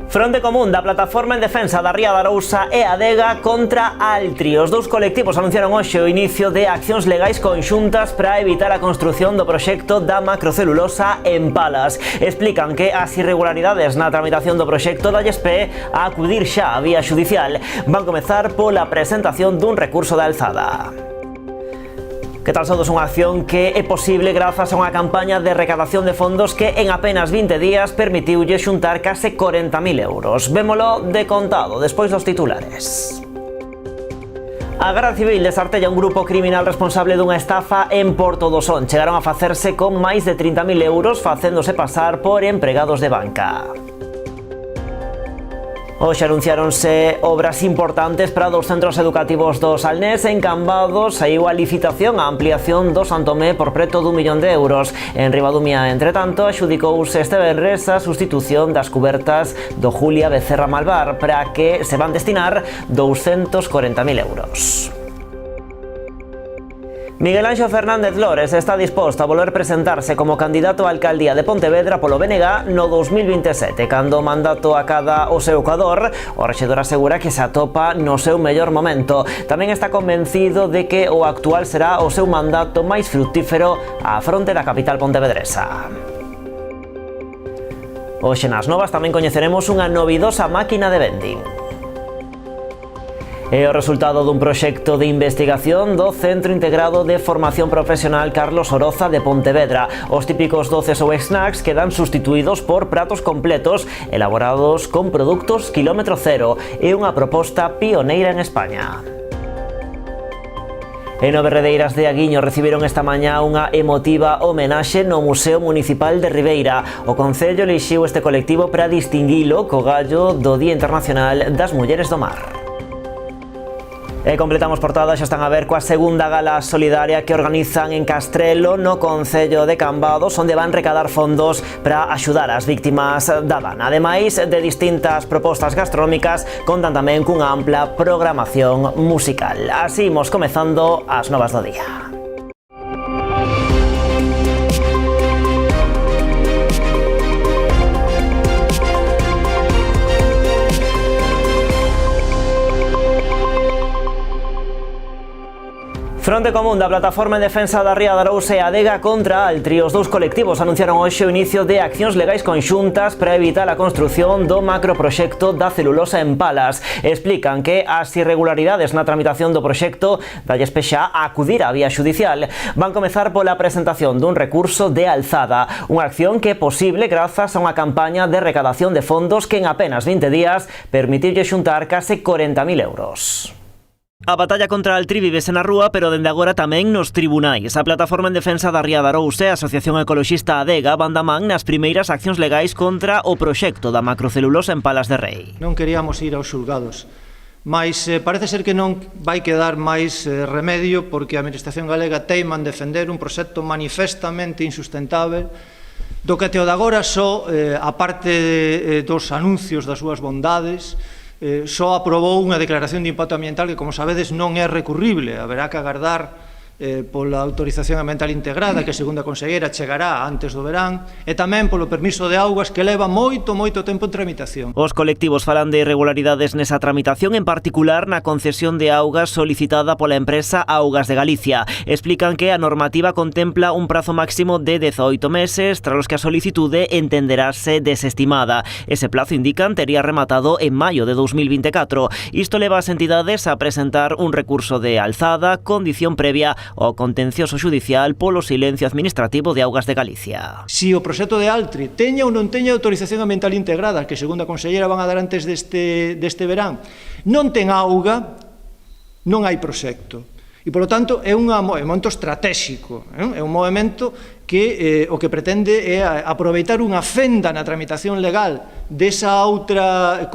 Fronte común da Plataforma en Defensa da Ría de Arousa e Adega contra Altri. Os dous colectivos anunciaron hoxe o inicio de accións legais conxuntas para evitar a construción do proxecto da macrocelulosa en Palas. Explican que as irregularidades na tramitación do proxecto dalles pé a acudir xa á vía xudicial. Van comezar pola presentación dun recurso de alzada. Que tal sodos unha acción que é posible grazas a unha campaña de recadación de fondos que en apenas 20 días permitiulle xuntar case 40.000 euros. Vémolo de contado despois dos titulares. A Garda Civil desartella un grupo criminal responsable dunha estafa en Porto do Son. Chegaron a facerse con máis de 30.000 euros facéndose pasar por empregados de banca. Hoxe anunciáronse obras importantes para dos centros educativos do Salnés. En Cambados saiu a licitación a ampliación do Santomé por preto d'1 millón de euros. En Ribadumia, entre tanto, adxudicouse este venres a sustitución das cubertas do Julia Becerra Malvar, para que se van destinar 240.000 euros. Miguel Anxo Fernández Lores está disposto a volver presentarse como candidato á alcaldía de Pontevedra polo BNG no 2027. Cando o mandato acada o seu ecuador, o rexedor asegura que se atopa no seu mellor momento. Tamén está convencido de que o actual será o seu mandato máis fructífero á fronte da capital pontevedresa. Hoxe nas novas tamén coñeceremos unha novidosa máquina de vending. É o resultado dun proxecto de investigación do Centro Integrado de Formación Profesional Carlos Oroza de Pontevedra. Os típicos doces ou snacks quedan sustituídos por pratos completos elaborados con produtos quilómetro cero. É unha proposta pioneira en España. En Oberredeiras de Aguiño recibiron esta mañá unha emotiva homenaxe no Museo Municipal de Ribeira. O Concello elixiu este colectivo para distinguilo co gallo do Día Internacional das Mulleres do Mar. E completamos portada, xa están a ver coa segunda gala solidaria que organizan en Castrelo, no Concello de Cambados, onde van recadar fondos para axudar as víctimas da Dana. Ademais de distintas propostas gastronómicas, contan tamén cunha ampla programación musical. Así imos comezando as novas do día. Fronte común da Plataforma en Defensa da Ría de Arousa e Adega contra Altri. Os dous colectivos anunciaron hoxe o inicio de accións legais conxuntas para evitar a construción do macroproxecto da celulosa en Palas. Explican que as irregularidades na tramitación do proxecto dalles pé xa a acudir á vía xudicial. Van comezar pola presentación dun recurso de alzada, unha acción que é posible grazas a unha campaña de recadación de fondos que en apenas 20 días permitiulle xuntar case 40.000 euros. A batalla contra Altri vívese na rúa, pero dende agora tamén nos tribunais. A Plataforma en Defensa da Ría de Arousa e a Asociación Ecoloxista Adega van da man nas primeiras accións legais contra o proxecto da macrocelulosa en Palas de Rei. Non queríamos ir aos xulgados, mas parece ser que non vai quedar máis remedio, porque a Administración galega teima en defender un proxecto manifestamente insustentável, do que até o de agora só, a parte dos anuncios das súas bondades, só aprobou unha declaración de impacto ambiental que, como sabedes, non é recurrible. Haberá que agardar pola autorización ambiental integrada, que, segundo a conselleira, chegará antes do verán, e tamén polo permiso de augas, que leva moito tempo en tramitación. Os colectivos falan de irregularidades nesa tramitación, en particular na concesión de augas solicitada pola empresa Augas de Galicia. Explican que a normativa contempla un prazo máximo de 18 meses, tras os que a solicitude entenderase desestimada. Ese plazo, indican, tería rematado en maio de 2024. Isto leva as entidades a presentar un recurso de alzada, condición previa o contencioso xudicial polo silencio administrativo de Augas de Galicia. Si o proxecto de Altri teña ou non teña autorización ambiental integrada, que, segundo a conselleira, van a dar antes deste verán, non ten auga, non hai proxecto. E, polo tanto, é un movimento estratégico, é un movimento que o que pretende é aproveitar unha fenda na tramitación legal desa outra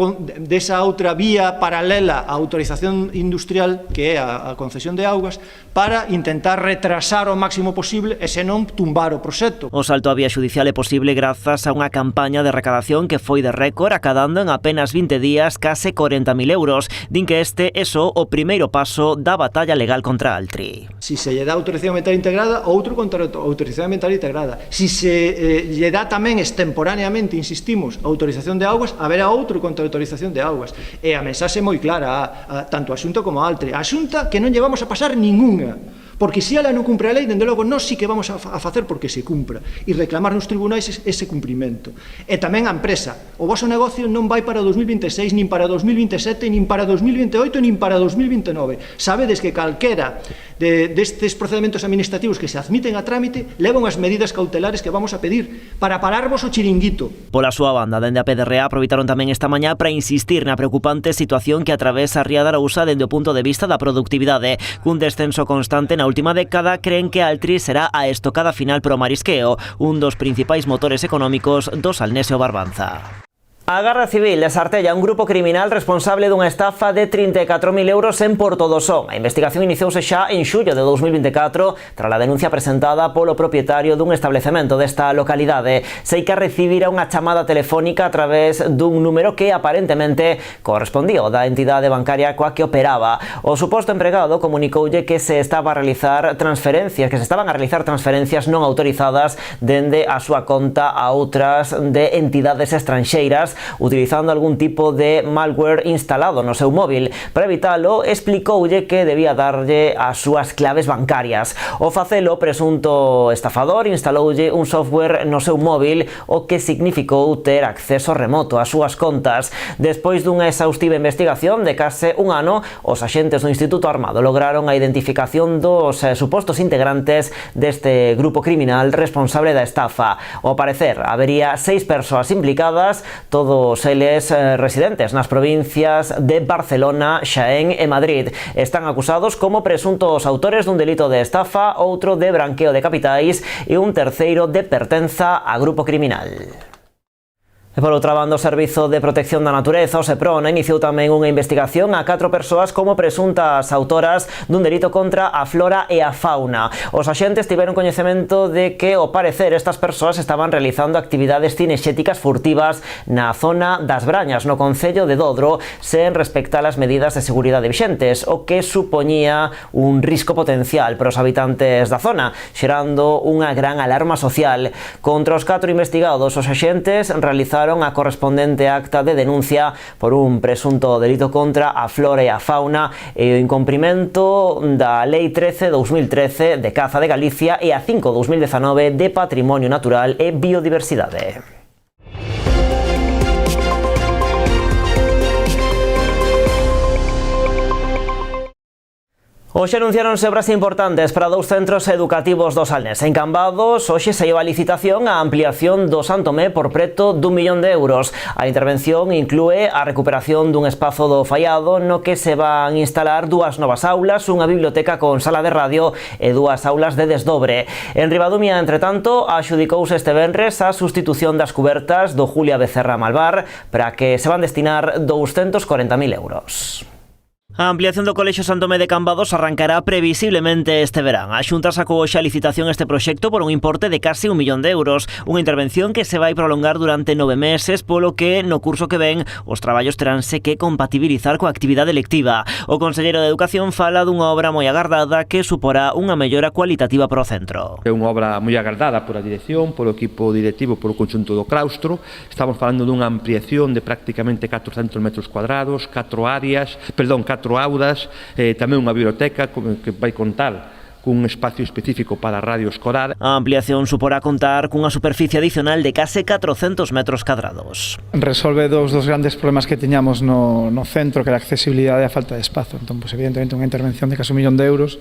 vía paralela á autorización industrial, que é a concesión de augas, para intentar retrasar o máximo posible e senón tumbar o proxecto. O salto á vía xudicial é posible grazas a unha campaña de recadación que foi de récord, acadando en apenas 20 días case 40.000 euros. Din que este é só o primeiro paso da batalla legal contra Altri. Si se lle dá autorización ambiental integrada, outro contra a autorización ambiental integrada. Si se lle dá tamén extemporáneamente, insistimos, autorización autorización de augas, haberá outro contra autorización de augas. E a mensaxe é moi clara, tanto a Xunta como a Altri. A Xunta que non llevamos a pasar ningunha, porque se ela non cumpre a lei, dende logo nós sí que vamos a facer porque se cumpra e reclamar nos tribunais ese cumprimento. E tamén a empresa, o vosso negocio non vai para 2026, nin para 2027, nin para 2028, nin para 2029. Sabedes que calquera destes procedementos administrativos que se admiten a trámite levan as medidas cautelares que vamos a pedir para pararvos o chiringuito. Pola súa banda, dende a PDRA aproveitaron tamén esta mañá para insistir na preocupante situación que atravesa a ría de Arousa dende o punto de vista da productividade. Cun descenso constante na última década, creen que Altri será a estocada final pro marisqueo, un dos principais motores económicos do Salnés e o Barbanza. A Garda Civil desartella un grupo criminal responsable dunha estafa de 34.000 euros en Porto do Son. A investigación iniciouse xa en xullo de 2024 tras a denuncia presentada polo propietario dun establecemento desta localidade. Sei que recibira unha chamada telefónica a través dun número que aparentemente correspondía ao da entidade bancaria coa que operaba. O suposto empregado comunicoulle que se estaban a realizar transferencias non autorizadas dende a súa conta a outras de entidades estranxeiras, utilizando algún tipo de malware instalado no seu móvil. Para evitalo, explicoulle que debía darlle as súas claves bancarias. O facelo, presunto estafador instaloulle un software no seu móvil, o que significou ter acceso remoto ás súas contas. Despois dunha exhaustiva investigación de case un ano, os axentes do Instituto Armado lograron a identificación dos supostos integrantes deste grupo criminal responsable da estafa. Ao parecer, habería 6 persoas implicadas, todos eles residentes nas provincias de Barcelona, Xaén e Madrid. Están acusados como presuntos autores dun delito de estafa, outro de branqueo de capitais e un terceiro de pertenza a grupo criminal. E por outra banda, o Servizo de Protección da Natureza, o SEPRONA, iniciou tamén unha investigación a 4 persoas como presuntas autoras dun delito contra a flora e a fauna. Os axentes tiveron coñecemento de que, ao parecer, estas persoas estaban realizando actividades cinexéticas furtivas na zona das Brañas, no concello de Dodro, sen respectar as medidas de seguridade vixentes, o que supoñía un risco potencial para os habitantes da zona, xerando unha gran alarma social. Contra os 4 investigados, os axentes realizaron a correspondente acta de denuncia por un presunto delito contra a flora e a fauna e o incumprimento da Lei 13/2013 de Caza de Galicia e a 5/2019 de Patrimonio Natural e Biodiversidade. Hoxe anunciaronse obras importantes para 2 centros educativos do Salnés. En Cambados, hoxe se iba a licitación a ampliación do Santomé por preto d'1 millón de euros. A intervención inclúe a recuperación dun espazo do faiado no que se van instalar 2 novas aulas, unha biblioteca con sala de radio e 2 aulas de desdobre. En Ribadumia, entre tanto, adxudicouse este venres a sustitución das cubertas do Julia Becerra Malvar, para que se van destinar 240.000 euros. A ampliación do Colexio Santomé de Cambados arrancará previsiblemente este verán. A Xunta sacou hoxe a licitación este proxecto por un importe de case 1 millón de euros, unha intervención que se vai prolongar durante 9 meses, polo que no curso que ven os traballos teránse que compatibilizar coa actividade lectiva. O conselleiro de Educación fala dunha obra moi agardada que suporá unha mellora cualitativa para o centro. É unha obra moi agardada pola dirección, polo equipo directivo, polo conxunto do claustro. Estamos falando dunha ampliación de prácticamente 400 metros cuadrados, 4 aulas, tamén unha biblioteca que vai contar cun espacio específico para a radio escolar. A ampliación suporá contar cunha superficie adicional de case 400 metros cadrados. Resolve dos grandes problemas que tiñamos no centro, que era a accesibilidade e a falta de espazo. Entón, pues, evidentemente, unha intervención de case 1 millón de euros,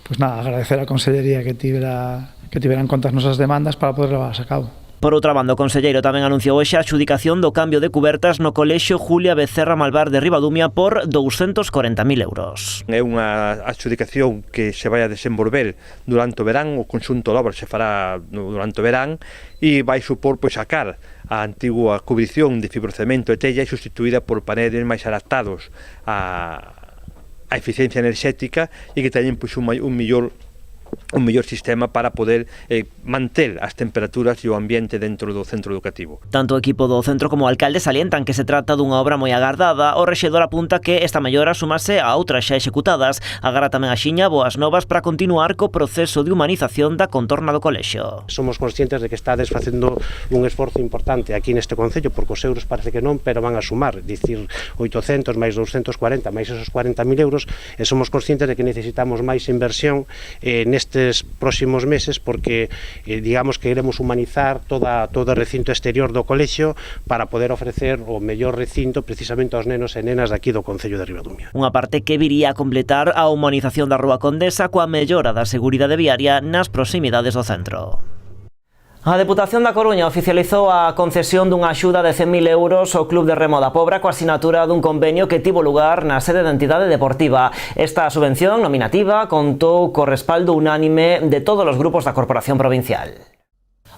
pues nada, agradecer á Consellería que tivera en conta as nosas demandas para poder levarlas a cabo. Por outra banda, o conselleiro tamén anunciou hoxe a adxudicación do cambio de cubertas no Colexio Julia Becerra Malvar de Ribadumia por 240.000 euros. É unha adxudicación que se vai a desenvolver durante o verán, o conxunto de obras se fará durante o verán e vai supor sacar a antigua cubrición de fibrocemento e tella sustituída por paneles máis adaptados a eficiencia enerxética e que teñen un mellor un mellor sistema para poder manter as temperaturas e o ambiente dentro do centro educativo. Tanto o equipo do centro como o alcalde salientan que se trata dunha obra moi agardada. O rexedor apunta que esta mellora sumase a outras xa executadas. Agarda tamén a xiña boas novas para continuar co proceso de humanización da contorna do colexio. Somos conscientes de que estades facendo un esforzo importante aquí neste concello, porque os euros parece que non, pero van a sumar, dicir 800 máis 240 máis esos 40.000 euros, e somos conscientes de que necesitamos máis inversión nestes próximos meses, porque digamos que queremos humanizar todo o recinto exterior do colexio para poder ofrecer o mellor recinto precisamente aos nenos e nenas daqui do concello de Ribadumia. Unha parte que viría a completar a humanización da Rúa Condesa coa mellora da seguridade viaria nas proximidades do centro. A Deputación da Coruña oficializou a concesión dunha axuda de 100.000 euros ao Club de Remo da Pobra coa asinatura dun convenio que tivo lugar na sede da entidade deportiva. Esta subvención nominativa contou co respaldo unánime de todos os grupos da Corporación Provincial.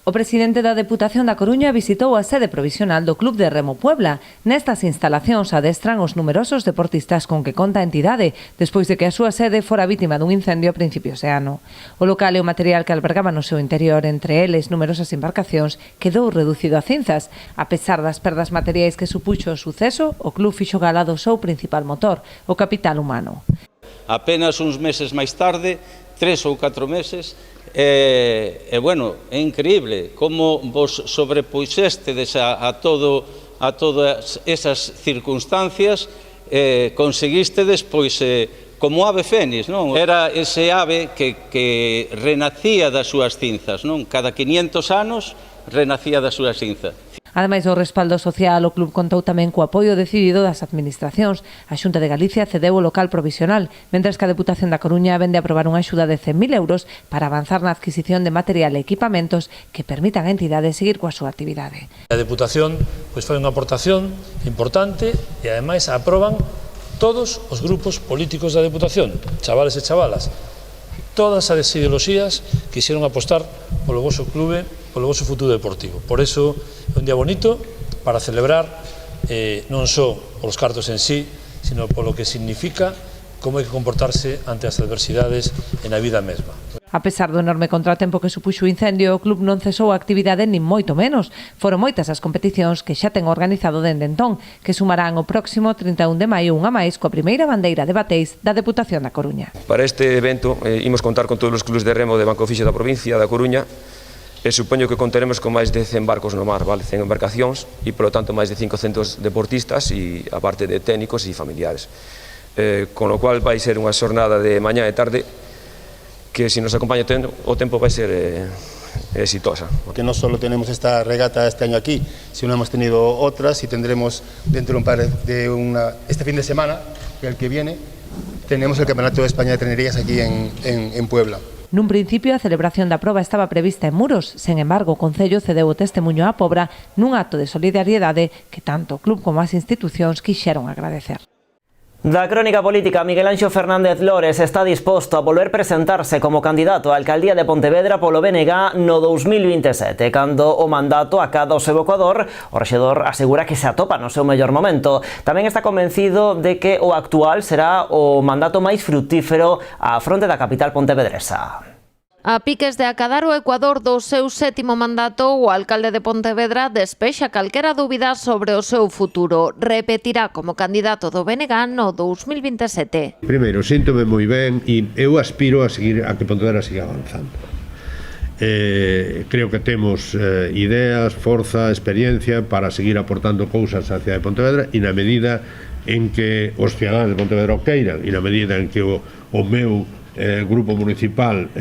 O presidente da Deputación da Coruña visitou a sede provisional do Club de Remo Puebla. Nestas instalacións adestran os numerosos deportistas con que conta a entidade, despois de que a súa sede fora vítima dun incendio a principios de ano. O local e o material que albergaba no seu interior, entre eles numerosas embarcacións, quedou reducido a cinzas. A pesar das perdas materiais que supuxo o suceso, o club fixo gala do seu principal motor, o capital humano. Apenas uns meses máis tarde, 3 ou 4 meses, bueno, é increíble como vos sobrepuxestedes a todas esas circunstancias, conseguistedes, pois, como ave fénix, non? Era ese ave que renacía das súas cinzas, non? Cada 500 anos renacía das súas cinzas. Ademais do respaldo social, o club contou tamén co apoio decidido das administracións. A Xunta de Galicia cedeu o local provisional, mentres que a Deputación da Coruña vende a aprobar unha axuda de 100.000 euros para avanzar na adquisición de material e equipamentos que permitan a entidade seguir coa súa actividade. A Deputación pois foi unha aportación importante e ademais aproban todos os grupos políticos da Deputación, chavales e chavalas. Todas as ideoloxías quixeron apostar polo voso clube, polo voso futuro deportivo. Por eso é un día bonito para celebrar non só polos cartos en sí, sino polo que significa como hai que comportarse ante as adversidades e na vida mesma. A pesar do enorme contratempo que supuxo o incendio, o club non cesou a actividade nin moito menos. Foron moitas as competicións que xa ten organizado dende entón, que sumarán o próximo 31 de maio unha máis coa primeira bandeira de bateis da Deputación da Coruña. Para este evento imos contar con todos os clubes de remo de Banco Fixo da provincia da Coruña e supoño que contaremos con máis de 100 barcos no mar, vale? 100 embarcacións e, polo tanto, máis de 500 deportistas e a parte de técnicos e familiares. Con lo cual vai ser unha xornada de mañá e tarde que si nos acompaña o tempo vai ser exitosa. Que no solo tenemos esta regata este año aquí, sino hemos tenido otras y tendremos dentro este fin de semana, el que viene, tenemos el Campeonato de España de Trenerías aquí en Puebla. Nun principio, a celebración da proba estaba prevista en Muros. Sen embargo, o Concello cedeu o testemuño á Pobra nun acto de solidariedade que tanto o club como as institucións quixeron agradecer. Da crónica política, Miguel Anxo Fernández Lores está disposto a volver presentarse como candidato á alcaldía de Pontevedra polo BNG no 2027. Cando o mandato acada o seu ecuador, o rexedor asegura que se atopa no seu mellor momento. Tamén está convencido de que o actual será o mandato máis frutífero á fronte da capital pontevedresa. A piques de acadar o Ecuador do seu sétimo mandato, o alcalde de Pontevedra despexa calquera dúbida sobre o seu futuro. Repetirá como candidato do BNG no 2027. Primeiro, síntome moi ben e eu aspiro a que Pontevedra siga avanzando. Creo que temos ideas, forza, experiencia para seguir aportando cousas á cidade de Pontevedra e na medida en que os cidadáns de Pontevedra o queiran e na medida en que o meu grupo municipal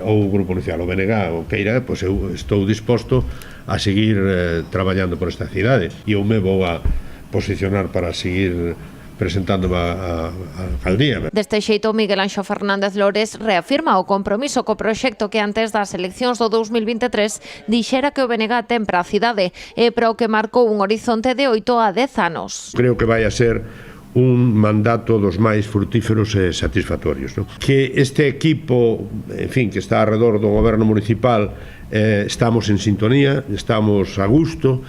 ou o grupo municipal, o BNG, o queira, pois eu estou disposto a seguir traballando por esta cidade e eu me vou a posicionar para seguir presentándome a alcaldía. Deste xeito, Miguel Anxo Fernández Lores reafirma o compromiso co proxecto que antes das eleccións do 2023 dixera que o BNG ten para a cidade e para o que marcou un horizonte de 8 a 10 anos. Creo que vai a ser un mandato dos máis frutíferos e satisfactorios, ¿no? Que este equipo, en fin, que está alrededor do goberno municipal, estamos en sintonía, estamos a gusto,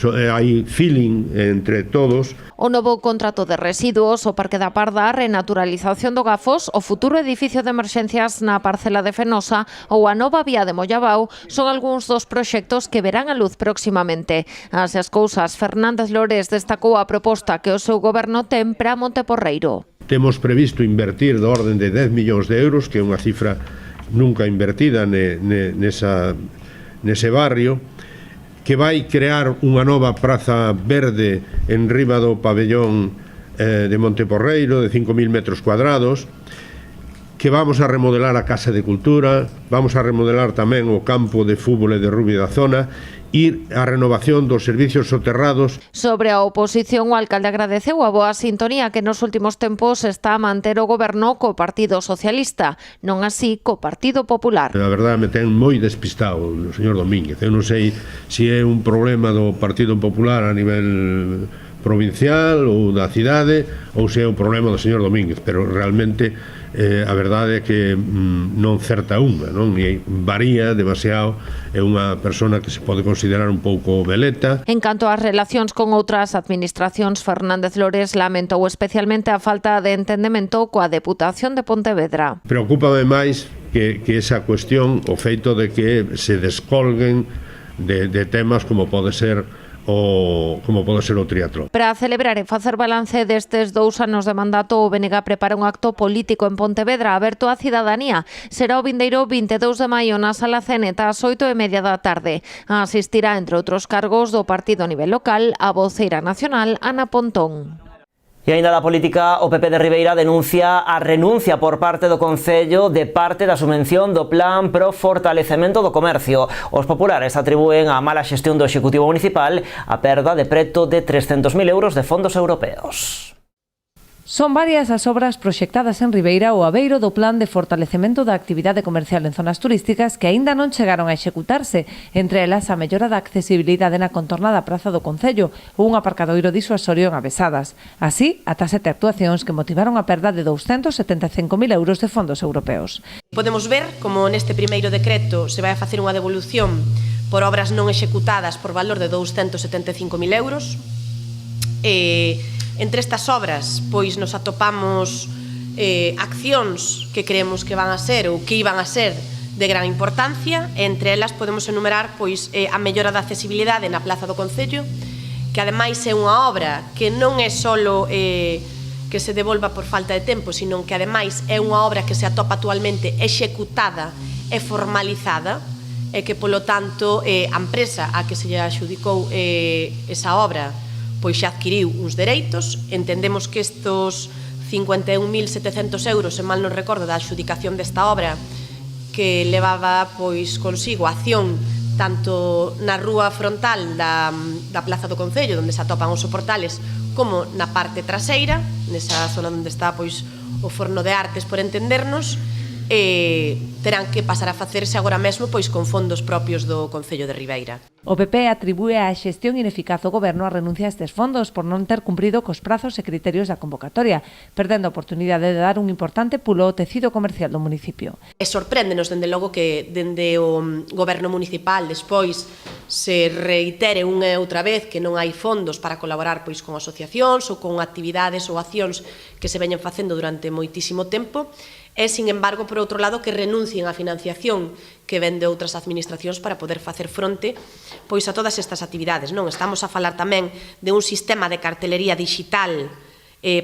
hai feeling entre todos. O novo contrato de residuos, o Parque da Parda, a renaturalización do Gafos, o futuro edificio de emerxencias na parcela de Fenosa ou a nova vía de Mollabao son algúns dos proxectos que verán a luz próximamente. Así as cousas, Fernández Lores destacou a proposta que o seu goberno ten para Monteporreiro. Temos previsto invertir do orden de 10 millóns de euros, que é unha cifra nunca invertida nese barrio, que vai crear unha nova praza verde en riba do pabellón de Monteporreiro de 5.000 metros cuadrados, que vamos a remodelar a Casa de Cultura, vamos a remodelar tamén o campo de fútbol e de rugby da zona e a renovación dos servicios soterrados. Sobre a oposición, o alcalde agradeceu a boa sintonía que nos últimos tempos está a manter o goberno co Partido Socialista, non así co Partido Popular. A verdade me ten moi despistado o señor Domínguez. Eu non sei se é un problema do Partido Popular a nivel provincial ou da cidade ou se é un problema do señor Domínguez, pero realmente a verdade é que non certa unha, non? E varía demasiado, é unha persona que se pode considerar un pouco veleta. En canto ás relacións con outras administracións, Fernández Lores lamentou especialmente a falta de entendemento coa Deputación de Pontevedra. Preocúpame máis que esa cuestión, o feito de que se descolguen de temas como pode ser o triatlón. Para celebrar e facer balance destes 2 anos de mandato, o BNG prepara un acto político en Pontevedra aberto á cidadanía. Será o vindeiro 22 de maio na Sala Ceneta ás 8:30 da tarde. Asistirá, entre outros cargos do partido a nivel local, a voceira nacional Ana Pontón. E aínda da política, o PP de Ribeira denuncia a renuncia por parte do Concello de parte da subvención do Plan pro Fortalecemento do Comercio. Os populares atribúen á mala xestión do Executivo Municipal a perda de preto de 300.000 euros de fondos europeos. Son varias as obras proxectadas en Ribeira ou abeiro do Plan de Fortalecemento da Actividade Comercial en Zonas Turísticas que aínda non chegaron a executarse, entre elas a mellora da accesibilidade na contornada Praza do Concello ou un aparcadoiro disuasorio en Avesadas. Así, ata 7 actuacións que motivaron a perda de 275.000 euros de fondos europeos. Podemos ver como neste primeiro decreto se vai a facer unha devolución por obras non executadas por valor de 275.000 euros. Entre estas obras, pois nos atopamos accións que creemos que van a ser ou que iban a ser de gran importancia. Entre elas podemos enumerar pois a mellora da accesibilidade na Plaza do Concello, que ademais é unha obra que non é solo que se devolva por falta de tempo, sino que ademais é unha obra que se atopa actualmente executada e formalizada, e que polo tanto a empresa a que se lle adxudicou esa obra pois xa adquiriu uns dereitos. Entendemos que estos 51.700 euros, se mal non recordo, da adxudicación desta obra, que levaba pois consigo a acción tanto na rúa frontal da Plaza do Concello, onde se atopan os soportales, como na parte traseira, nesa zona onde está pois o forno de artes, por entendernos, terán que pasar a facerse agora mesmo pois con fondos propios do Concello de Ribeira. O PP atribúe á xestión ineficaz do Goberno a renuncia a estes fondos por non ter cumprido cos prazos e criterios da convocatoria, perdendo a oportunidade de dar un importante pulo ao tecido comercial do municipio. E sorpréndenos, dende logo, que dende o Goberno municipal despois se reitere unha e outra vez que non hai fondos para colaborar pois con asociacións ou con actividades ou accións que se veñen facendo durante moitísimo tempo, e, sin embargo, por outro lado, que renuncien á financiación que ven de outras administracións para poder facer fronte pois a todas estas actividades. Non estamos a falar tamén de un sistema de cartelería digital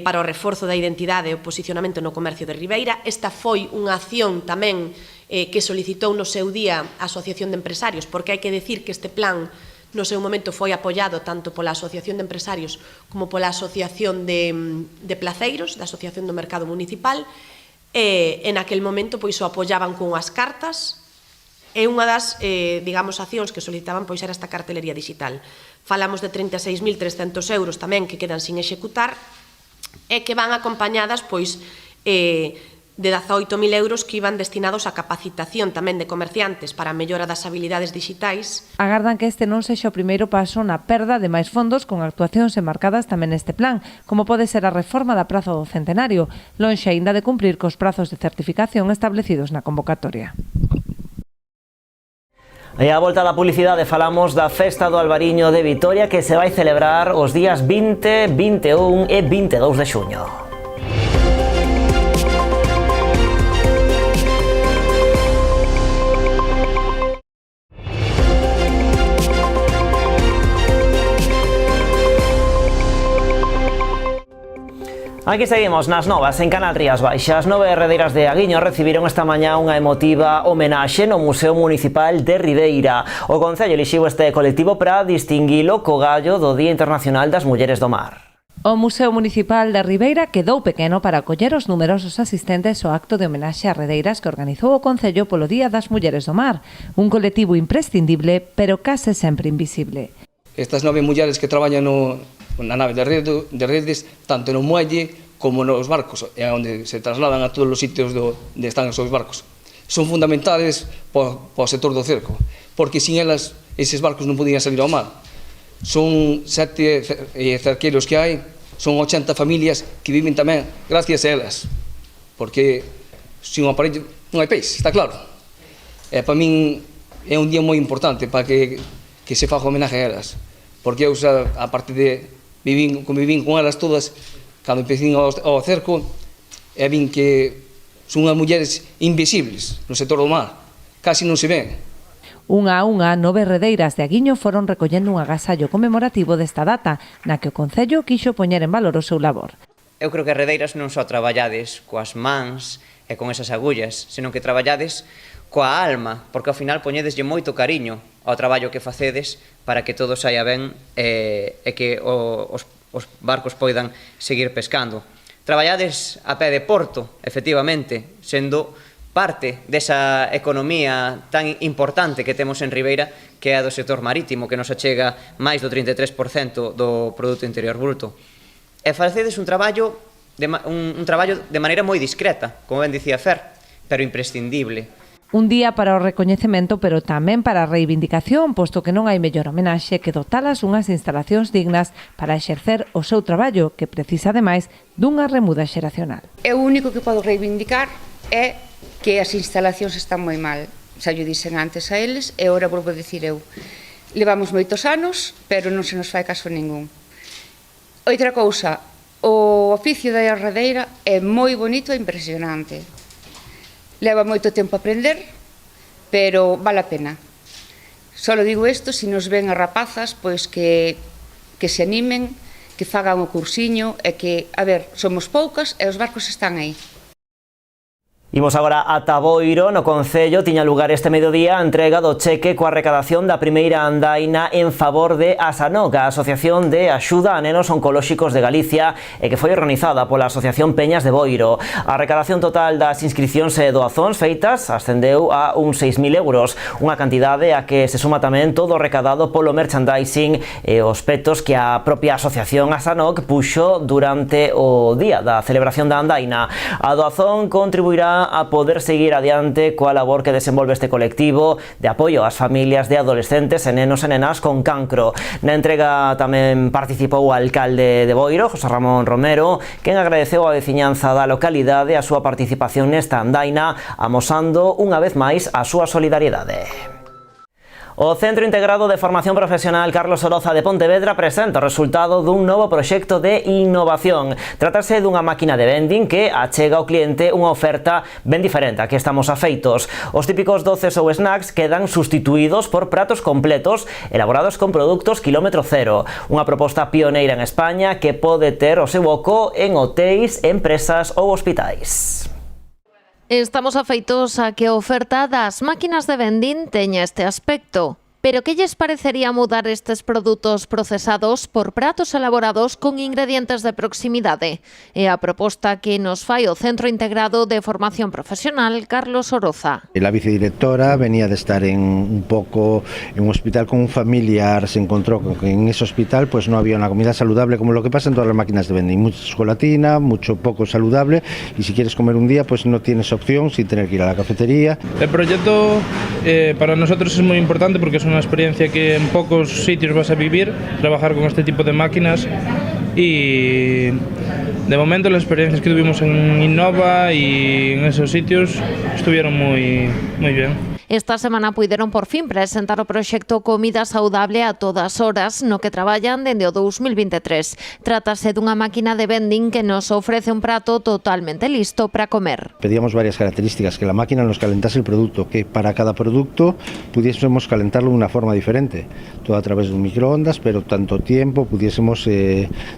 para o reforzo da identidade e o posicionamento no comercio de Ribeira. Esta foi unha acción tamén que solicitou no seu día a Asociación de Empresarios, porque hai que decir que este plan no seu momento foi apoiado tanto pola Asociación de Empresarios como pola Asociación de Placeiros, da Asociación do Mercado Municipal, e en aquel momento pois o apoiaban con as cartas, e unha das, digamos, accións que solicitaban pois era esta cartelería digital. Falamos de 36.300 euros tamén que quedan sin executar e que van acompañadas pois de 18.000 euros que iban destinados a capacitación tamén de comerciantes para a mellora das habilidades digitais. Agardan que este non sexa o primeiro paso na perda de máis fondos con actuacións enmarcadas tamén neste plan, como pode ser a reforma da Praza do Centenario, lonxe aínda de cumprir cos prazos de certificación establecidos na convocatoria. E a volta da publicidade falamos da Festa do Albariño de Vitoria que se vai celebrar os días 20, 21 e 22 de xuño. Aquí seguimos nas novas en Canal Rías Baixas. 9 herdeiras de Aguiño recibiron esta mañá unha emotiva homenaxe no Museo Municipal de Ribeira. O Concello elixiu este colectivo para distinguilo co gallo do Día Internacional das Mulleres do Mar. O Museo Municipal de Ribeira quedou pequeno para acoller os numerosos asistentes ao acto de homenaxe a redeiras que organizou o Concello polo Día das Mulleres do Mar. Un colectivo imprescindible, pero case sempre invisible. Estas 9 mulleres que traballan na nave de redes, tanto no muelle como nos barcos, onde se trasladan a todos os sitios onde están os seus barcos. Son fundamentales para o sector do cerco, porque sin elas eses barcos non podían salir ao mar. Son 7 cerqueiros que hai, son 80 familias que viven tamén gracias a elas, porque sin un aparello non hai peixe, está claro. E para min é un día moi importante para que se faga homenaje a elas, porque eu, a parte de convivín con elas todas, cando empecín ao cerco, e vin que son unhas mulleres invisibles no sector do mar, casi non se ven. Unha a unha, 9 redeiras de Aguiño foron recollendo un agasallo conmemorativo desta data, na que o Concello quixo poñer en valor o seu labor. Eu creo que redeiras non só traballades coas mans e con esas agullas, senón que traballades coa alma, porque ao final poñedeslle moito cariño ao traballo que facedes para que todo saia ben e que os barcos poidan seguir pescando. Traballades a pé de porto, efectivamente, sendo parte desa economía tan importante que temos en Ribeira, que é a do sector marítimo, que nos achega máis do 33% do Produto Interior Bruto. E facedes un traballo de maneira moi discreta, como ben dicía Fer, pero imprescindible. Un día para o recoñecemento, pero tamén para a reivindicación, posto que non hai mellor homenaxe que dotalas unhas instalacións dignas para exercer o seu traballo, que precisa ademais dunha remuda xeracional. O único que podo reivindicar é que as instalacións están moi mal. Xa lle dixen antes a eles, e ora volvo a dicir eu. Levamos moitos anos, pero non se nos fai caso ningún. Outra cousa, o oficio da herradeira é moi bonito e impresionante. Leva moito tempo a aprender, pero vale a pena. Só digo isto, se nos ven as rapazas, pois que se animen, que fagan o cursiño, e que, a ver, somos poucas e os barcos están aí. Imos agora ata Boiro, no Concello. Tiña lugar este mediodía a entrega do cheque coa recadación da primeira andaina en favor de ASANOC, a Asociación de Axuda a Nenos Oncolóxicos de Galicia, e que foi organizada pola Asociación Peñas de Boiro. A recadación total das inscripcións e doazóns feitas ascendeu a uns 6.000 euros, unha cantidade a que se suma tamén todo o recadado polo merchandising e os petos que a propia Asociación ASANOC puxo durante o día da celebración da andaina. A doazón contribuirá a poder seguir adiante coa labor que desenvolve este colectivo de apoio ás familias de adolescentes e nenos e nenas con cancro. Na entrega tamén participou o alcalde de Boiro, José Ramón Romero, quen agradeceu a veciñanza da localidade a súa participación nesta andaina, amosando unha vez máis a súa solidariedade. O Centro Integrado de Formación Profesional Carlos Oroza de Pontevedra presenta o resultado dun novo proxecto de innovación. Trátase dunha máquina de vending que achega ao cliente unha oferta ben diferente a que estamos afeitos. Os típicos doces ou snacks quedan sustituídos por pratos completos elaborados con produtos kilómetro cero. Unha proposta pioneira en España que pode ter o seu oco en hotéis, empresas ou hospitais. Estamos afeitos a que a oferta das máquinas de vending teña este aspecto. Pero que lles parecería mudar estes produtos procesados por pratos elaborados con ingredientes de proximidade? É a proposta que nos fai o Centro Integrado de Formación Profesional Carlos Oroza. La vicedirectora venía de estar en un hospital con un familiar, se encontró que en ese hospital pues no había una comida saludable como lo que pasa en todas las máquinas de vending, mucha chocolatina, mucho poco saludable, y si quieres comer un día pues no tienes opción sin tener que ir a la cafetería. El proyecto para nosotros es muy importante porque es una experiencia que en pocos sitios vas a vivir, trabajar con este tipo de máquinas, y de momento las experiencias que tuvimos en Innova y en esos sitios estuvieron muy bien. Esta semana puideron por fin presentar o proxecto Comida Saudable a todas horas, no que traballan dende o 2023. Trátase dunha máquina de vending que nos ofrece un prato totalmente listo para comer. Pedíamos varias características, que la máquina nos calentase el producto, que para cada producto pudiésemos calentarlo de una forma diferente, todo a través de un microondas, pero tanto tiempo pudiésemos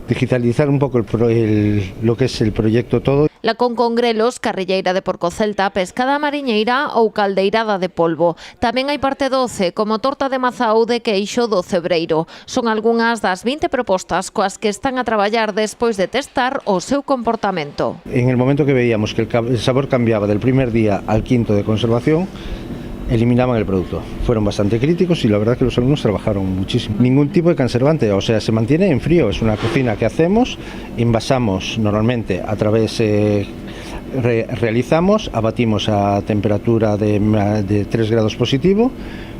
digitalizar un poco lo que es el proyecto todo. La con congrelos, carrilleira de porco celta, pescada mariñeira ou caldeirada de polvo. Tamén hai parte doce, como torta de maza ou de queixo do cebreiro. Son algunhas das 20 propostas coas que están a traballar despois de testar o seu comportamento. En el momento que veíamos que el sabor cambiaba del primer día al quinto de conservación, eliminaban el producto. Fueron bastante críticos y la verdad que los alumnos trabajaron muchísimo. Ningún tipo de conservante, o sea, se mantiene en frío. Es una cocina que hacemos, envasamos normalmente a través, realizamos, abatimos a temperatura de 3 grados positivo,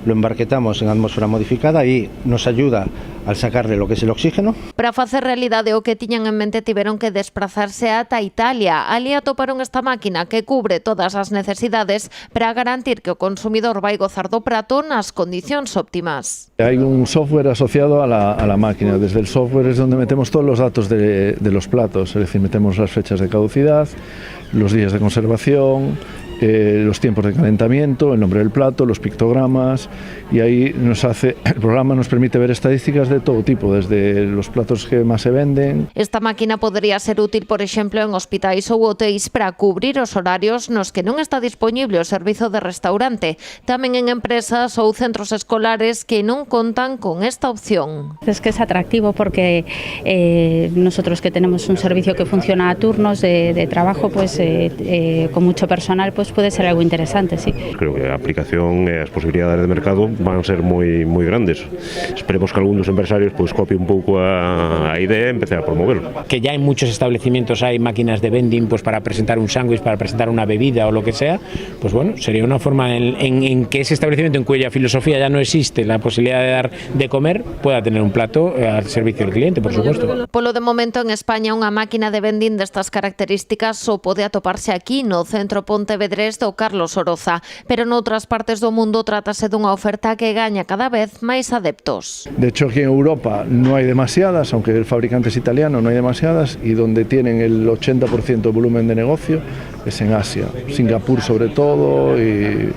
lo embarquetamos en atmósfera modificada y nos ayuda al sacarle lo que es el oxígeno. Para facer realidade o que tiñan en mente tiveron que desplazarse ata Italia. Ali atoparon esta máquina que cubre todas as necesidades para garantir que o consumidor vai gozar do prato nas condicións óptimas. Hay un software asociado a la máquina. Desde el software es donde metemos todos los datos de los platos, es decir, metemos las fechas de caducidad, los días de conservación, los tiempos de calentamiento, el nombre del plato, los pictogramas, y ahí el programa nos permite ver estadísticas de todo tipo, desde los platos que más se venden. Esta máquina podría ser útil, por exemplo, en hospitais ou hotéis para cubrir os horarios nos que non está disponible o servizo de restaurante, tamén en empresas ou centros escolares que non contan con esta opción. Es que es atractivo porque nosotros que tenemos un servicio que funciona a turnos de trabajo, pues con mucho personal, pues puede ser algo interesante, sí. Creo que la aplicación y las posibilidades de mercado van a ser muy grandes. Esperemos que algunos empresarios pues copien un poco a idea y empiecen a promoverlo. Que ya en muchos establecimientos hay máquinas de vending pues para presentar un sándwich, para presentar una bebida o lo que sea, pues bueno, sería una forma en que ese establecimiento en cuya filosofía ya no existe la posibilidad de dar de comer, pueda tener un plato al servicio del cliente, por supuesto. Polo de momento en España unha máquina de vending destas características só pode atoparse aquí no centro Pontevedrés do Carlos Oroza, pero noutras partes do mundo trátase dunha oferta que gaña cada vez máis adeptos. De hecho, aquí en Europa no hay demasiadas, aunque el fabricante es italiano, no hay demasiadas, y donde tienen el 80% de volumen de negocio es en Asia, Singapur sobre todo, y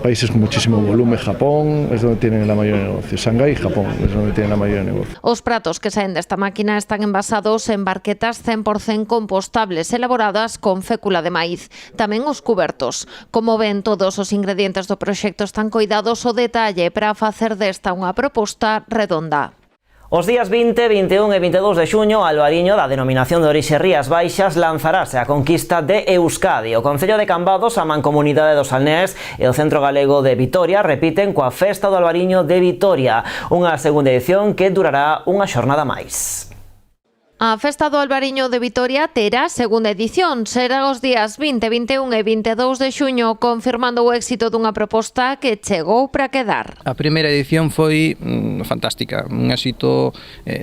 países con muchísimo volumen. Japón es donde tienen la mayoría de negocios. Shanghái y Japón es donde tienen la mayoría de negocios. Os pratos que saen desta máquina están envasados en barquetas 100% compostables elaboradas con fécula de maíz. Tamén os cubertos. Como ven, todos os ingredientes do proxecto están coidados ao detalle para facer desta unha proposta redonda. Os días 20, 21 e 22 de xuño, Albariño, da denominación de orixe Rías Baixas, lanzarase a conquista de Euskadi. O Concello de Cambados, a Mancomunidade dos Salnés e o Centro Galego de Vitoria repiten coa Festa do Albariño de Vitoria, unha segunda edición que durará unha xornada máis. A Festa do Albariño de Vitoria terá segunda edición. Será os días 20, 21 e 22 de xuño, confirmando o éxito dunha proposta que chegou para quedar. A primeira edición foi fantástica, un éxito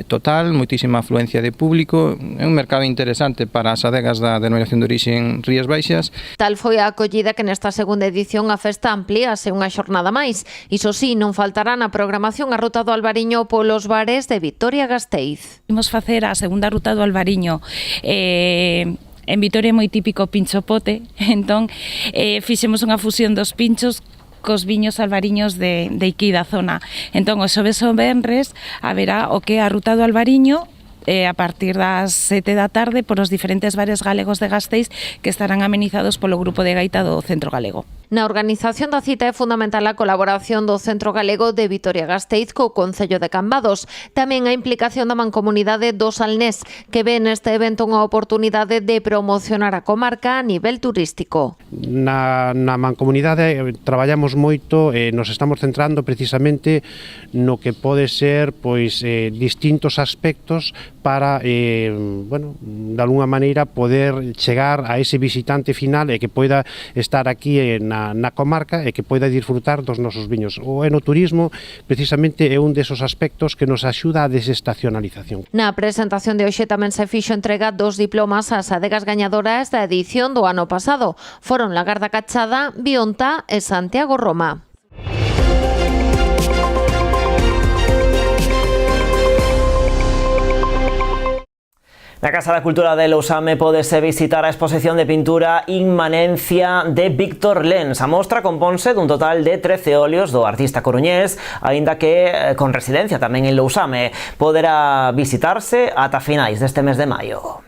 total, moitísima afluencia de público, é un mercado interesante para as adegas da denominación de orixe en Rías Baixas. Tal foi a acollida que nesta segunda edición a festa amplíase unha xornada máis. Iso sí, non faltará na programación a ruta do Albariño polos bares de Vitoria-Gasteiz. Imos facer a segunda ruta do Albariño en Vitoria é moi típico pincho pote, entón fixemos unha fusión dos pinchos cos viños albariños de aquí da zona. Entón, o xoves o venres haberá o que é a ruta do Albariño a partir das 7 da tarde por os diferentes bares galegos de Gasteiz que estarán amenizados polo grupo de gaita do Centro Galego. Na organización da cita é fundamental a colaboración do Centro Galego de Vitoria-Gasteiz co Concello de Cambados. Tamén a implicación da Mancomunidade do Salnés, que ve neste evento unha oportunidade de promocionar a comarca a nivel turístico. Na Mancomunidade traballamos moito e nos estamos centrando precisamente no que pode ser distintos aspectos para, de alguna maneira, poder chegar a ese visitante final e que poida estar aquí na comarca e que poida disfrutar dos nosos viños. O enoturismo precisamente é un desos aspectos que nos axuda a desestacionalización. Na presentación de hoxe tamén se fixo entrega dos diplomas ás adegas gañadoras da edición do ano pasado. Foron Lagarda Cachada, Bionta e Santiago Roma. Na Casa da Cultura de Lousame podese visitar a exposición de pintura Inmanencia de Víctor Lens. A mostra componse dun total de 13 óleos do artista coruñés, aínda que con residencia tamén en Lousame. Poderá visitarse ata finais deste mes de maio.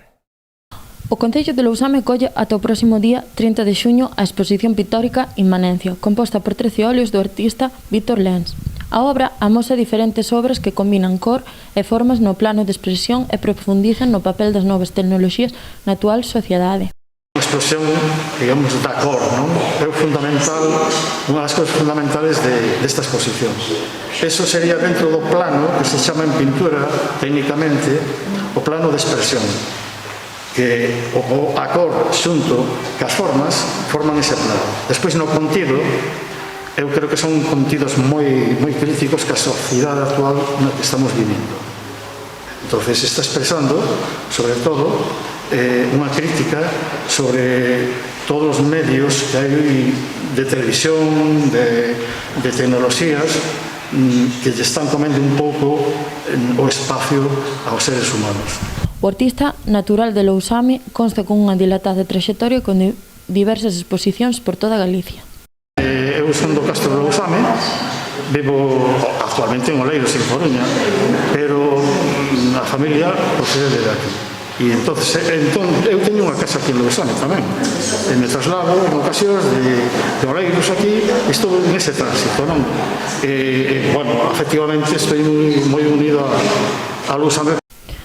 O Concello de Lousame colle ata o próximo día 30 de xuño a exposición pictórica Inmanencia, composta por 13 óleos do artista Víctor Lens. A obra amosa diferentes obras que combinan cor e formas no plano de expresión e profundizan no papel das novas tecnoloxías na actual sociedade. A expresión, digamos, da cor, non? É fundamental, unha das cousas fundamentales desta exposición. Eso sería dentro do plano que se chama en pintura, técnicamente, o plano de expresión, que a cor xunto cas formas forman ese plano. Despois no contido, eu creo que son contidos moi críticos que a sociedade actual na que estamos vivindo. Entonces está expresando, sobre todo, unha crítica sobre todos os medios que hai de televisión, de tecnoloxías, que lle están comendo un pouco o espacio aos seres humanos. O artista natural de Lousame consta con unha dilatada trayectoria con diversas exposicións por toda Galicia. Eu son do Castro de Lousame, vivo actualmente en Oleiros, en Coruña, pero a familia procede de aquí. E entón, eu teño unha casa aquí en Lousame tamén. E me traslado en ocasións de Oleiros aquí, estou en ese tránsito, non? Bueno, efectivamente, estou moi unido a Lousame.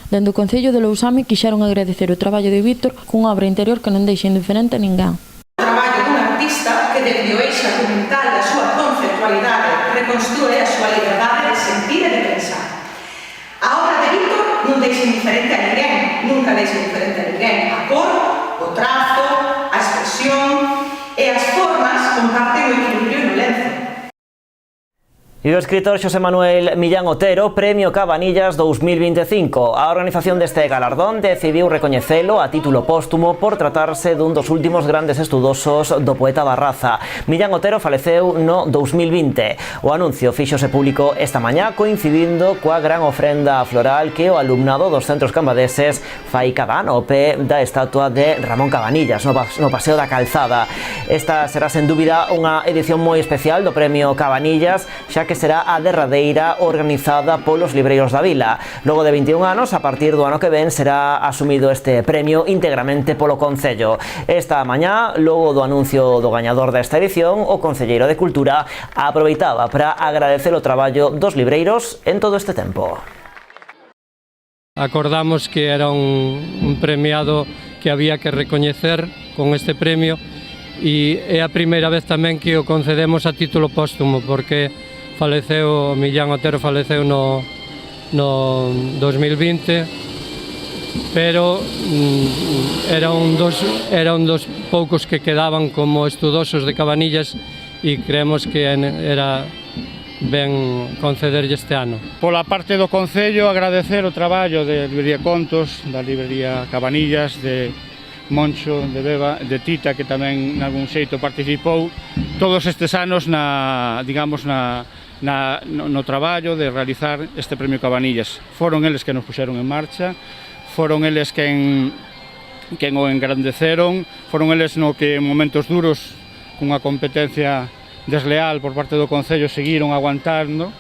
Dende o Concello de Lousame quixeron agradecer o traballo de Víctor cunha obra interior que non deixa indiferente a ninguén. Que dende o eixo argumental da súa conceptualidade reconstrúe a súa liberdade de sentir e de pensar. A obra de Víctor non deixa indiferente a ninguén, nunca deixa indiferente a ninguén. A cor, o trazo, a expresión e as formas comparten o equilibrio no lenzo. E o escritor Xosé Manuel Millán Otero, Premio Cabanillas 2025. A organización deste galardón decidiu recoñecelo a título póstumo por tratarse dun dos últimos grandes estudosos do poeta da raza. Millán Otero faleceu no 2020. O anuncio fíxose público esta mañá coincidindo coa gran ofrenda floral que o alumnado dos centros cambadeses fai cada ano ao pé da estatua de Ramón Cabanillas no Paseo da Calzada. Esta será sen dúbida unha edición moi especial do Premio Cabanillas, xa que será a derradeira organizada polos libreiros da vila. Logo de 21 anos, a partir do ano que ven, será asumido este premio íntegramente polo Concello. Esta mañá, logo do anuncio do gañador desta edición, o Concelleiro de Cultura aproveitaba para agradecer o traballo dos libreiros en todo este tempo. Acordamos que era un premiado que había que recoñecer con este premio e é a primeira vez tamén que o concedemos a título póstumo, porque faleceu, Millán Otero faleceu no 2020, pero era un dos poucos que quedaban como estudosos de Cabanillas e creemos que era ben concederlle este ano. Pola parte do Concello, agradecer o traballo de Librería Contos, da Librería Cabanillas, de Moncho, de Beba, de Tita, que tamén nalgún xeito participou todos estes anos no traballo de realizar este Premio Cabanillas. Foron eles que nos puxeron en marcha, foron eles quen o engrandeceron, foron eles no que en momentos duros, cunha competencia desleal por parte do Concello, seguiron aguantando.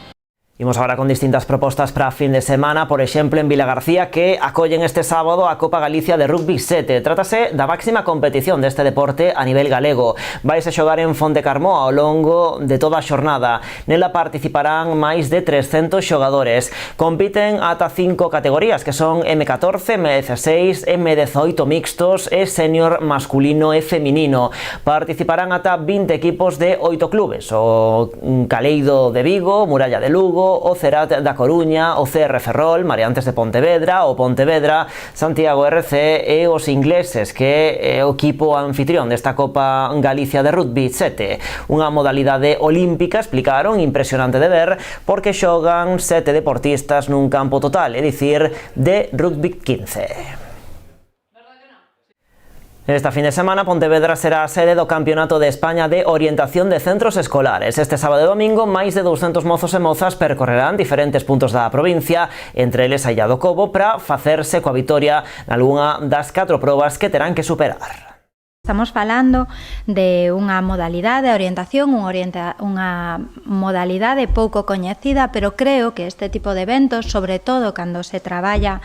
Imos agora con distintas propostas para fin de semana, por exemplo en Vilagarcía, que acollen este sábado a Copa Galicia de Rugby 7. Trátase da máxima competición deste deporte a nivel galego. Vaise xogar en Fontecarmó ao longo de toda a xornada. Nela participarán máis de 300 xogadores. Compiten ata 5 categorías, que son M14, M16, M18 mixtos e senior masculino e feminino. Participarán ata 20 equipos de 8 clubes: o Caleido de Vigo, Muralla de Lugo, o Cerat da Coruña, o CR Ferrol, Mariantes de Pontevedra, o Pontevedra, Santiago RC e os ingleses, que é o equipo anfitrión desta Copa Galicia de Rugby 7. Unha modalidade olímpica, explicaron, impresionante de ver, porque xogan 7 deportistas nun campo total, é dicir, de Rugby 15. Esta fin de semana Pontevedra será a sede do Campeonato de España de Orientación de Centros Escolares. Este sábado e domingo, máis de 200 mozos e mozas percorrerán diferentes puntos da provincia, entre eles a Illa do Cobo, para facerse coa vitoria nalgunha das 4 probas que terán que superar. Estamos falando de unha modalidade de orientación, unha modalidade pouco coñecida, pero creo que este tipo de eventos, sobre todo cando se traballa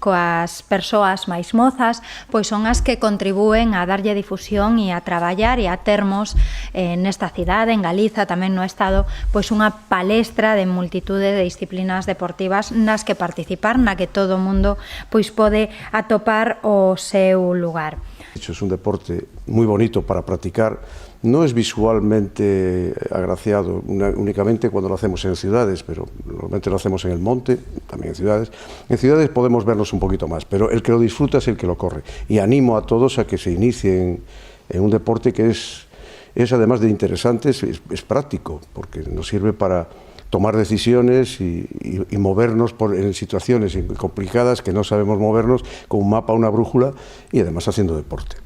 coas persoas máis mozas, pois son as que contribúen a darlle difusión e a traballar e a termos nesta cidade, en Galiza, tamén no Estado, pois unha palestra de multitude de disciplinas deportivas nas que participar, na que todo o mundo pois pode atopar o seu lugar. Es un deporte muy bonito para practicar, no es visualmente agraciado únicamente cuando lo hacemos en ciudades, pero normalmente lo hacemos en el monte, también en ciudades. En ciudades podemos vernos un poquito más, pero el que lo disfruta es el que lo corre. Y animo a todos a que se inicien en un deporte que es además de interesante, es práctico, porque nos sirve para tomar decisiones y movernos en situaciones complicadas que no sabemos movernos, con un mapa, una brújula y además haciendo deporte.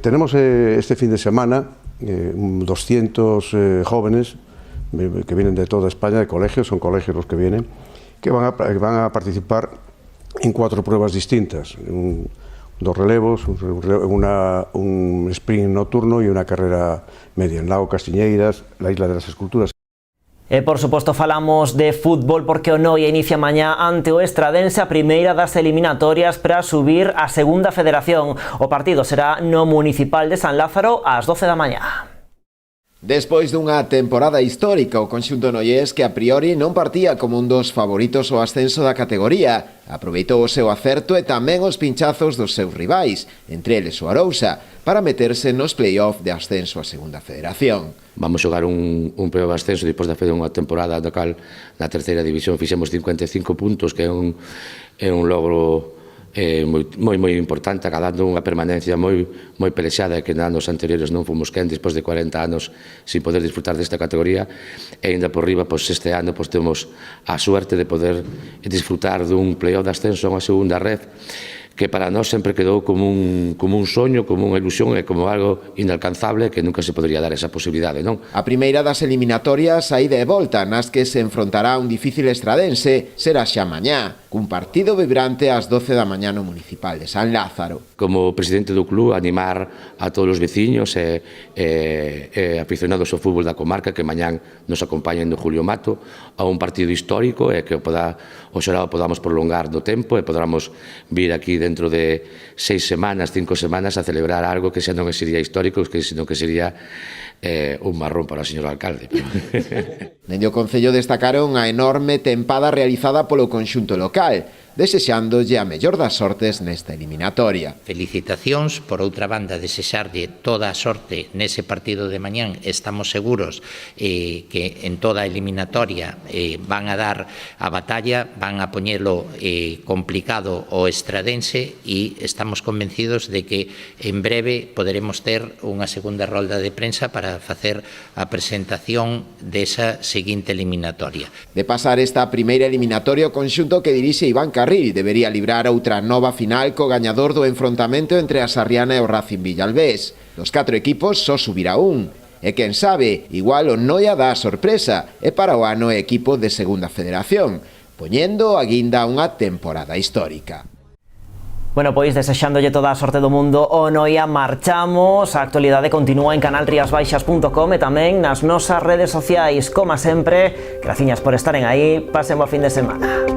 Tenemos este fin de semana 200 jóvenes que vienen de toda España, de colegios, son colegios los que vienen, que van a participar en 4 pruebas distintas. 2 relevos, un sprint nocturno y una carrera media en Lago Castiñeiras, la Isla de las Esculturas. E por suposto falamos de fútbol porque o Noia inicia mañá ante o Estradense a primeira das eliminatorias para subir a segunda federación. O partido será no Municipal de San Lázaro ás 12 da mañá. Despois dunha temporada histórica, o conxunto noiés, que a priori non partía como un dos favoritos ao ascenso da categoría, aproveitou o seu acerto e tamén os pinchazos dos seus rivais, entre eles o Arousa, para meterse nos play-off de ascenso a segunda federación. Vamos xogar un play-off de ascenso depois de fazer unha temporada na cal na terceira división fixemos 55 puntos, que é un logro moi importante, acadando unha permanencia moi pelexada, que nos anos anteriores non fomos quen despois de 40 anos sin poder disfrutar desta categoría, e ainda por riba, este ano temos a suerte de poder disfrutar dun play-off de ascenso a unha segunda red, que para nós sempre quedou como un soño, como unha ilusión e como algo inalcanzable, que nunca se podría dar esa posibilidade, non? A primeira das eliminatorias, a ida e volta, nas que se enfrontará un difícil Estradense, será xa mañá, cun partido vibrante ás 12 da mañá no Municipal de San Lázaro. Como presidente do club, animar a todos os veciños e aficionados ao fútbol da comarca que mañán nos acompañen no Julio Mato a un partido histórico e que oxalá podamos prolongar do tempo e podamos vir aquí dentro de 6 semanas, 5 semanas a celebrar algo que xa non sería histórico, sino que sería un marrón para o señor alcalde. Dende o Concello destacaron a enorme tempada realizada polo conxunto local, desexándolle a mellor das sortes nesta eliminatoria. Felicitacións, por outra banda, desexarlle toda a sorte nese partido de mañán. Estamos seguros que en toda a eliminatoria van a dar a batalla, van a poñelo complicado o Estradense, e estamos convencidos de que en breve poderemos ter unha segunda rolda de prensa para facer a presentación desa seguinte eliminatoria. De pasar esta primeira eliminatoria, o conxunto que dirixe Iván Carril debería librar outra nova final co gañador do enfrontamento entre a Sarriana e o Racing Villalbés. Dos 4 equipos só subirá un. E quen sabe, igual o Noia dá a sorpresa e para o ano é equipo de segunda federación, poñendo a guinda unha temporada histórica. Bueno, pois desexándolle toda a sorte do mundo o Noia, marchamos. A actualidade continúa en canalriasbaixas.com e tamén nas nosas redes sociais. Como sempre, graciñas por estaren aí, pasen bo fin de semana.